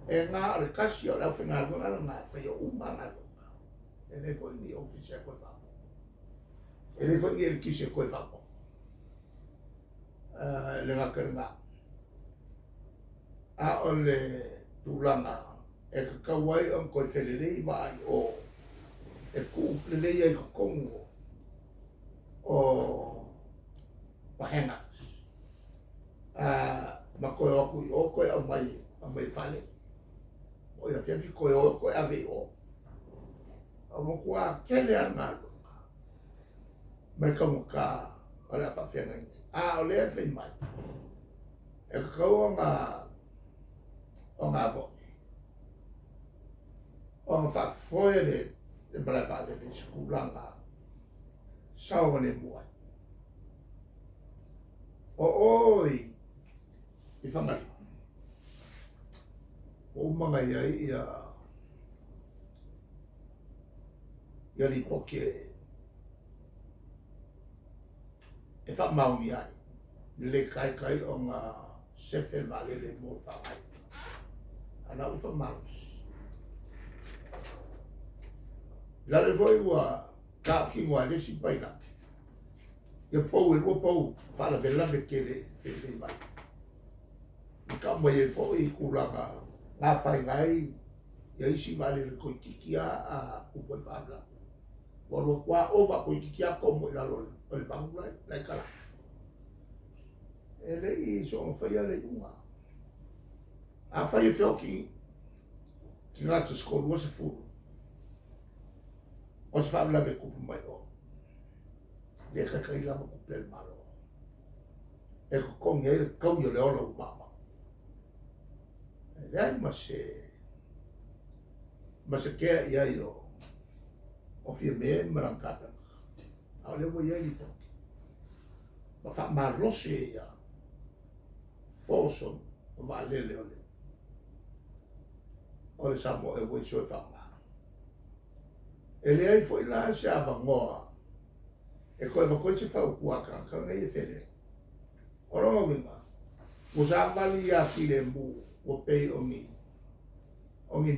e ngā re kasi o lau whenga runga ngā whai o umanga runga. E nei fo ingi ofisa koe whapo. E nei fo ingi e kise koe whapo. Le ngā karinga. A o le tūranga e ka kawai o koe whelelei vai o e ku lelei ai ka kongo o hengas. Ma koe oku i o koe au mai whale. O ia whiawhi koe o koe awe o. A mo kua kele ar ngā runga. Mai kaunga ka o lea whawhianga ingi. A o lea whi mai. E ka kau o ngā voki. O ngā whawhoe le mara vale le skulanga. Saunga ne muai. O oi i whangari. O mga iai ia li poke e whamaungi ai. Le kai o ngā sefe vale le mō whangai. Ana u whamaus. Lare foi ua ka ki ngoa le si pai laki. Ia pou e rua pou whala vela me kele whele mai. I ka mai e fo i kuranga ngā whai ngai ia isi vale le koi kikia a kupo e whabla. Walo kua ova koi kikia komo i lalo o le whangulai, lai kala. E le i so ang whaia le unga. A whai e whio ki ngata skolu o se furu. O se whabla ve kupu mai o. Le kai lava kupel malo. E ko kongi e kau i o le ola umama. E ai ma se kea i ai o fia mea marangkata. Au le mo i ai ni po. Ma wha marose ia foson o valele o le. O le samo e woi soe whanga. E le ai fo i la se awa ngoa. E koe wakoi se whau kuaka ka ngai e where. O ronga winga. Mo sa wali a si le mu o pei o ngi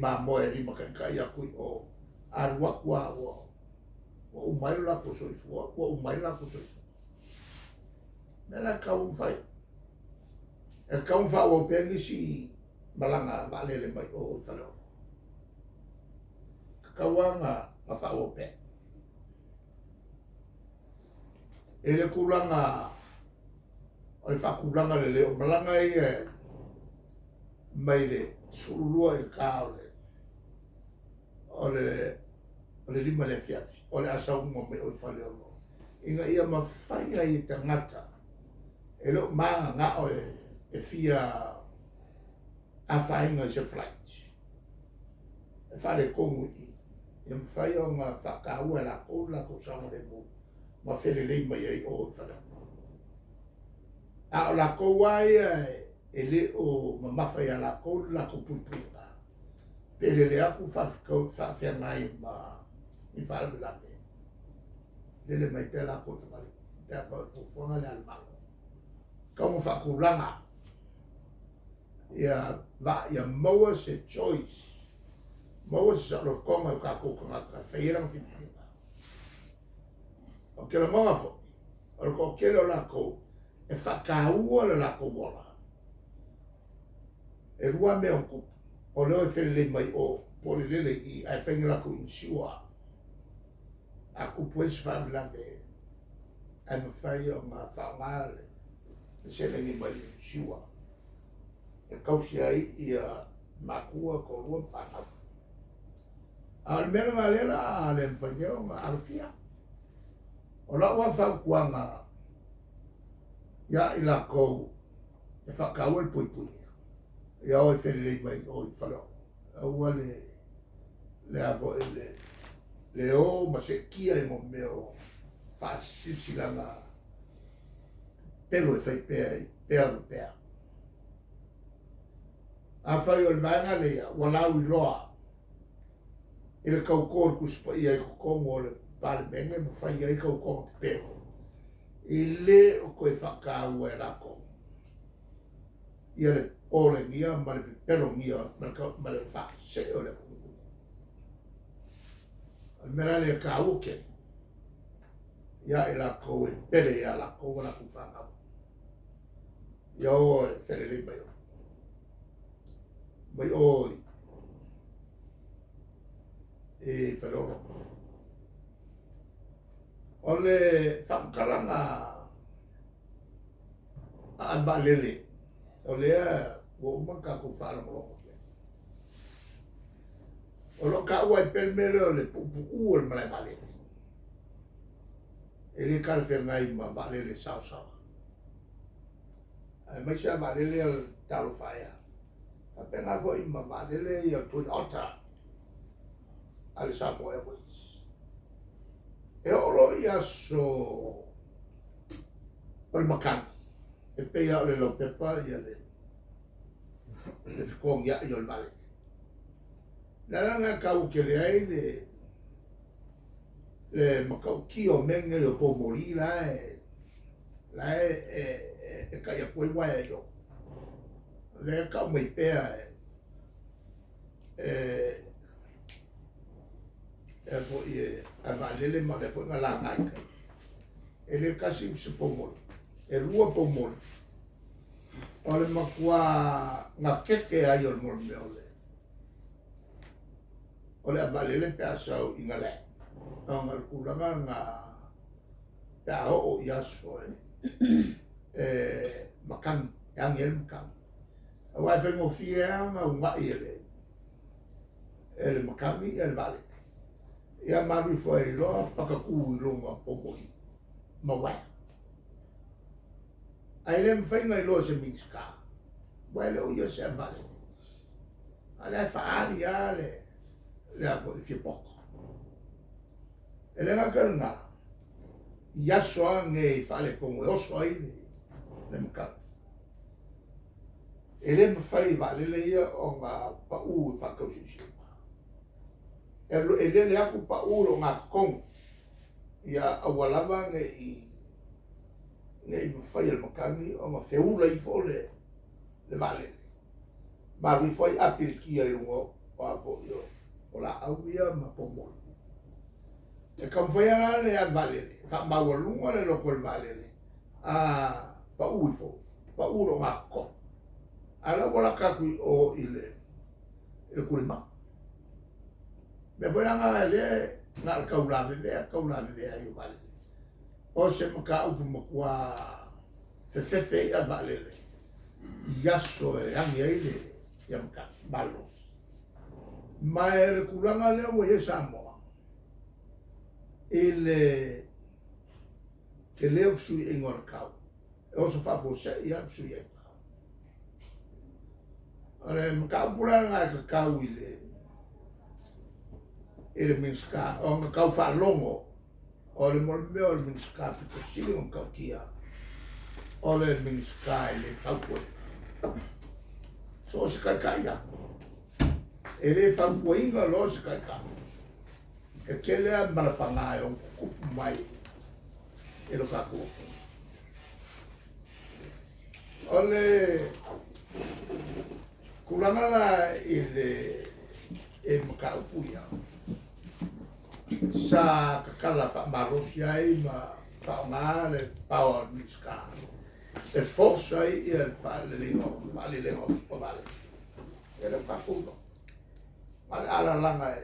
ma moe rima kai a kui o arua kua o umai la ko soifua, o umai la ko soifua. Mena kau whai. E kau whau o pengi si malanga valele mai o whanau. Kauanga ma whau o pengi. E le kulanga, o le whakulanga le leo malanga i mai le surulua i le kao o le lima le fiafi, o le asaunga me o i whale ono. Inga ia mawhaia i tangata, e lo maa ngā o e fia a whainga i se flight. E whale kongu i mwhaia o ngā whakaua la kou la ko sama le mo. Ma where lei mai ai o whanau. A o la kou ai e le o mawhai a la kou la kou puipuinga. Pere le aku whawhikau whawhia ngai i wharewe lake. Lele mai pēr la kou whamari. Pēr whawhonga le almango. Kau mo whakuranga. Ia maua se choice. Maua se sa rokonga o ka kōkanga. Whaira ma whiwhanga. O ke la monga fo, o ko ke lo lako e whakaua le lako wala. E rua me o kupu, o leo e whelele mai o poli lele i ai whengi lako insua. A kupu e swam lave, ai mawhai o ngā whaongare, e selengi mai insua. E kausi ai i a makua ko rua mwhanau. A le mena ngā lela a le mwhainga o ngā arufia. O la ua whau kuanga ia i la kou e whakau e pui pui. Ia o e whenelei mai o i whanau. A ua le avo e le o ma se kia e mo meo whasilsilanga pelo e whai pēr i pēr o pēr. A whai o le vaenga lea, ua lau i loa. I le kau kōr kuspa ia i kukongo o le pale menge mo fai ai kau kong pero. I le o koe whakau e lako. ia le ole ngia ma le pero ngia ma le fa se ole mera le ka uke ia e la ko e pere ia la ko la ku fanga yo fere le mai oi e fero ole whakalanga a valele ole wo maka ku fala mo o lo ka wa pel mele ole pupu u le mala valele ele ka fe ngai ma valele sao ai mai sa valele talo faia a pena foi ma valele ia tu ota al sapo e e oro ia so o makan e pe ia le lo pepa ia le ficong ia io il vale la langa kau ke le ai le makau ki o menge o po mori la e kai a poi wai yo le kau mai pe e po a valele ma le foi la ngai e le kasi se pomol e lua pomol o le makua nga keke ai o mol me o le a valele pe asau inga le o ngal kulanga nga pe a o yaso makan yang el makan a wai fengo fia nga unga ele makami el vale ia mami foi lo pakaku lo ma popoli ma wa ai lem fai ngai lo se miska wa le o ia se vale ala fa ali ale le a foi fi poco ele nga kalna ia so ngai fale como eu so ai le mka ele me fai vale le ia o nga pa u fa ko si ele le aku pa uro nga kong ia awalava nge fai el makani o ma feula i fole le vale ma vi foi apilkia i rungo o a fo yo o la awia ma pomo e kam foi ala le a vale fa ma wo lungo le lo kol vale a pa u fo pa uro nga kong ala wala kakui o ile kurima me foi nga le na kaula ve ai vale o se maka upu makua fe a vale le yaso e angi ele ya maka balo ma e kulanga le o ye samoa ele ke leo sui engor kau e o so fa fo se ia sui e ale maka pula nga ka kau ele minska o nga kau fa longo o le morbe o le minska pito sili o kau kia o le minska ele faupo so se kai ya ele faupo inga lo se kai e kele a marapanga o kupu mai e lo faku o le kulanga ele e maka upuia sa kakala fa marosia ai ma fa male power miska e forza ai e fa le lengo o vale e le fa funo ale ala langa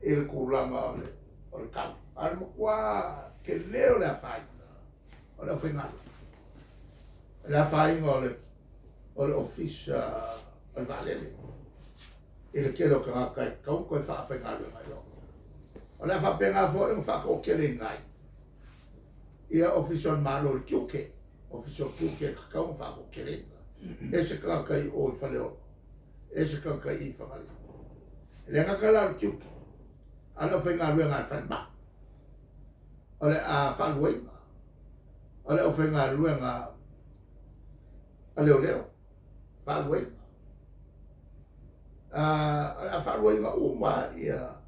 e le kulanga o le kam al mo qua che leo la fai o le finale la fai o le office o vale e le chiedo che kai comunque fa finale mai lo ona fa penga fo e fa ko kele ngai ia official malo kiuke official kiuke ka un fa ko kele ese ka kai o fa leo ese ka kai fa mali le nga kala kiuke ala fa nga lu nga fa ba ole a fa lu ole o fa nga lu nga leo fa lu a fa lu nga o ma ia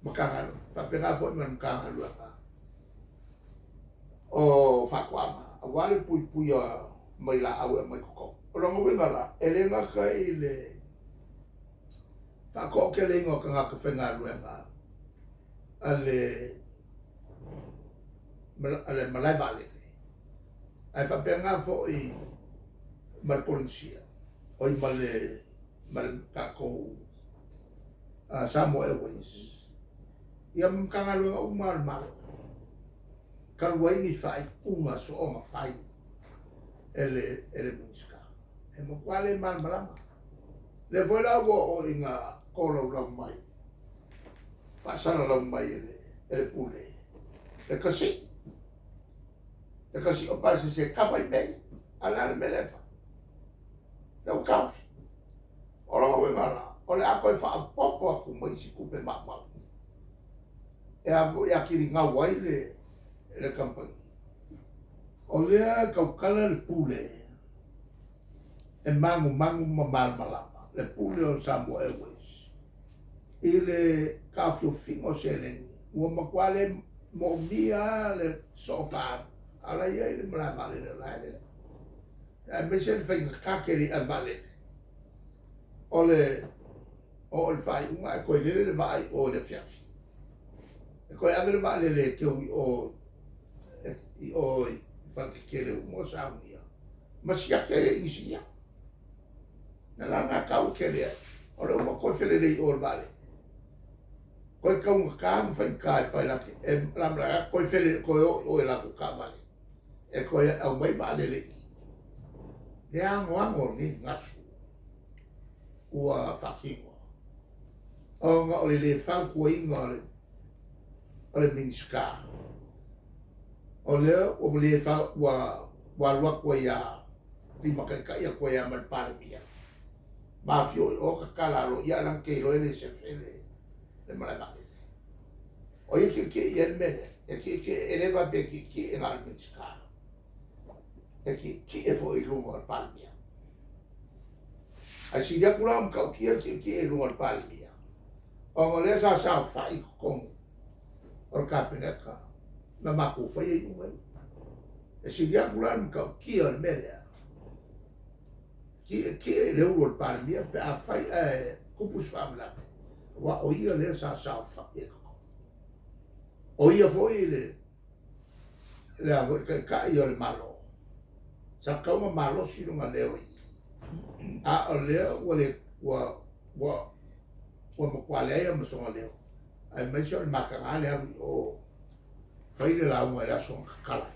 makanga fa penga po man makanga lu o fa kwama a wale pui mai la au mai ko o lo mo ngala ele nga ka ile fa ko ke le ngo ka ka fenga luenga ale malai vale ai fa penga fo I mal polizia oi mal kako Samoa Airways ia mkanga luenga umal mal kalwai fai unga so o fai ele minska e mo kwale mal malama le foi la go inga kolo la mai fa sana la mai ele pule le kasi o pasi se ka fai bem ala me lefa le o kafi o lo we mala o le ako fa popo ku mai si ku pe ma e a vo ya kiri nga wai le campani o le ka kala le pule e mangu mal malama le pule o Samoa Airways ile kafio fingo selen o makwale mo mia le sofa ala ia ile mala vale le laile e me se finga kakeri a vale o le fai unga ko le vai o le fiafi e ko ave le vale le ke o fante kele mo saunia mas ya ke isia na langa kau kele o le mo ko fele le o vale ko ka un ka fai ka pa la e la ko fele ko o la ka vale e ko au mai vale le ango ni ngasu ua fakingo o nga o le fa ko inga o le minska o le fa wa lo ko ya di makaka ya ko ya mal parmia mafio o ka kala lo ya lan ke lo le se fele le mala o ye ke ye mene e ke eleva be ke en al minska e ke e fo I lungo al palmia a si ya kuram ka ke e lungo al palmia o le sa fai con o kapineka na maku fai I unga e si ya kuram ka ke al mene ke le uro al palmia pe a fai kupus famla wa o ia le sa fai o ia foi le a ka ia le malo sa kauma malo si no leo a leo wa mo kwale ia mo so leo ai me so makanga le o fai le la mo era so kala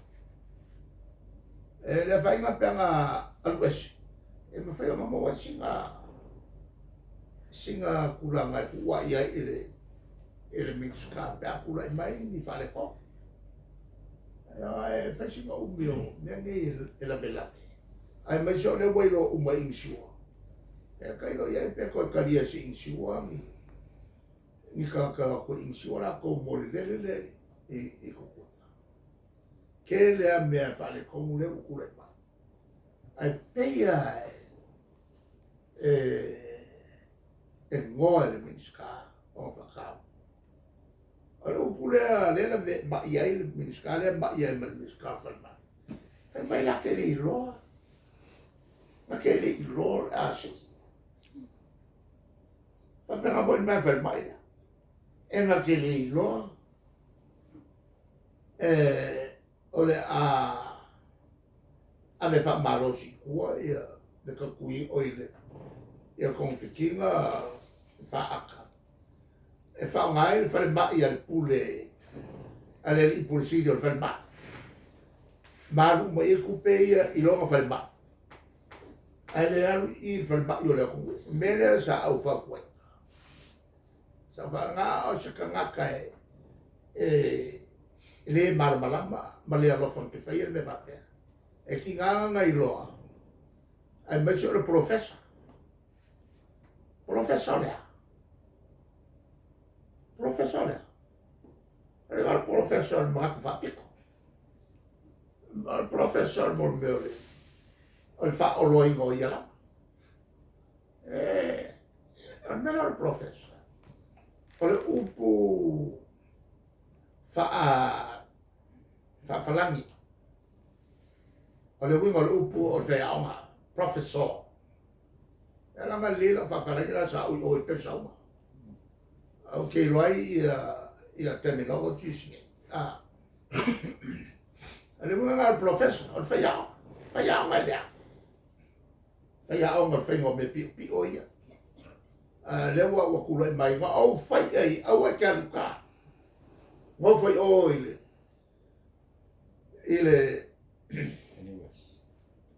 e le fai ma panga alwes e me fai ma mo singa kulanga wa ia ele minska pe apura mai ni fale ko ai fai ma umio ngi la vela ai mai so le welo uma insua e kai lo ia pe ko karia si insua ni ka ko insua la ko mo le e ko ke le a me fale ko mo le ku le mai ai pe e ngoa le minska o fa alo pulea le la ba ia le minska le ba ia le minska fa mai la ke le ro ma ke le ro a si fa per abo me fa mai e ma ke le ro ole a le fa malo si kwa ia le ka kui o ile ia konfikinga fa aka e fa ngai fa le ba ia le pule ale I pulsidio fa le ba maru mo I kupe ia I longa fa le ba ale alu I fa le ba io le ku mele sa au fa kwa sa fa nga o sa ka nga le malama ma le alo fa ke fa ia le fa e ki nga nga I loa ai me so le professor il professor ma fa pico il professor mo meole il fa o lo ingo ia la almeno il professor o le upu fa falangi o le winga le upu o le whea professor. E langa lila whawharakira sa ui oi pe saunga. Au kei loai ia terminologies nge. Le winga ngā professor o le whea ngai lea. Whea o ngā whengo me pi o ia. Le ua kula i mai ngā au whai ei, au e kia luka. Ngā whai o ile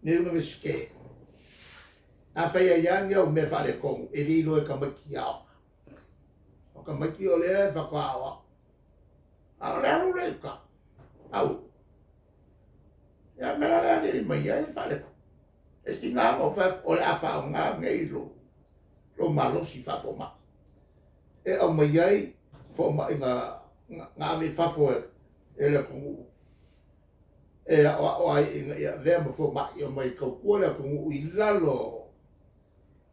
Universike. A whaia yang au me whare kong, e li loe ka maki au. O ka maki o lea whakaawa. A rea lo rei ka. Au. Ia mera rea niri mai ai whare. E si ngā mo whak o le a whao ngā ngei lo. Lo malosi whafo ma. E au mai ai, fo ma i ngā me whafo e le kongu. E o ai ia vea ma fo mai o mai kau kua le kongu i lalo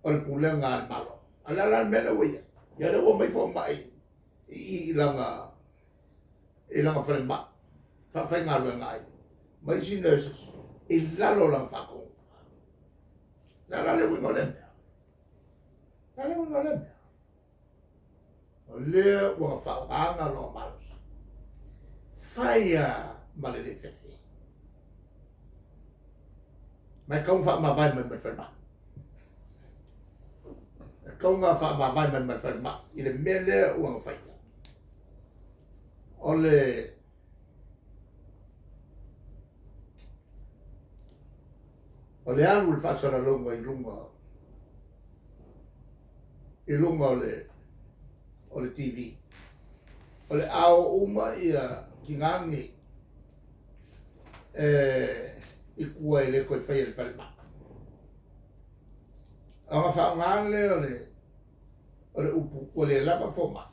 o le pulenga al malo. Alala mena wea. Ia le o mai fo mai i langa whare ma. Whai ngā lua ngai. Mai si nurses i lalo lang whako. Nala le wingo le mea. Nala wingo le mea. O lea wanga whaoanga lo malos. Whaia malele whewhi. Mai kong wha ma vai mai whenma. Kong ngā wha ma vai mai whenma. I le mele uang whaia. O le anu le whaasara longa i lunga o le TV. O le ao uma ia ki ngangi i kua i le koe whaia le whare ma. A ngā whao ngāle o le upu o le lapa foma.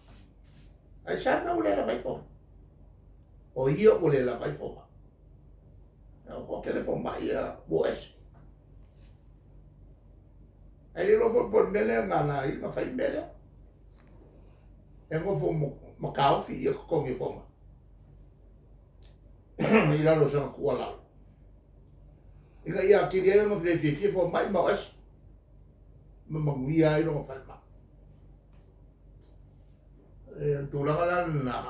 Ai sana o le lapa i foma. O ia o le lapa i foma. O ko ke le foma ia mo esi. Ai le lofo por mele ngana i ma whai mele. E ngofo mo kauwhi i a kongi foma. I lalo sanga kua lalo. Ika ia kiri e ngofre fifi fo mai mo esi. Mamanguia i rongo whare ma. Tūranga na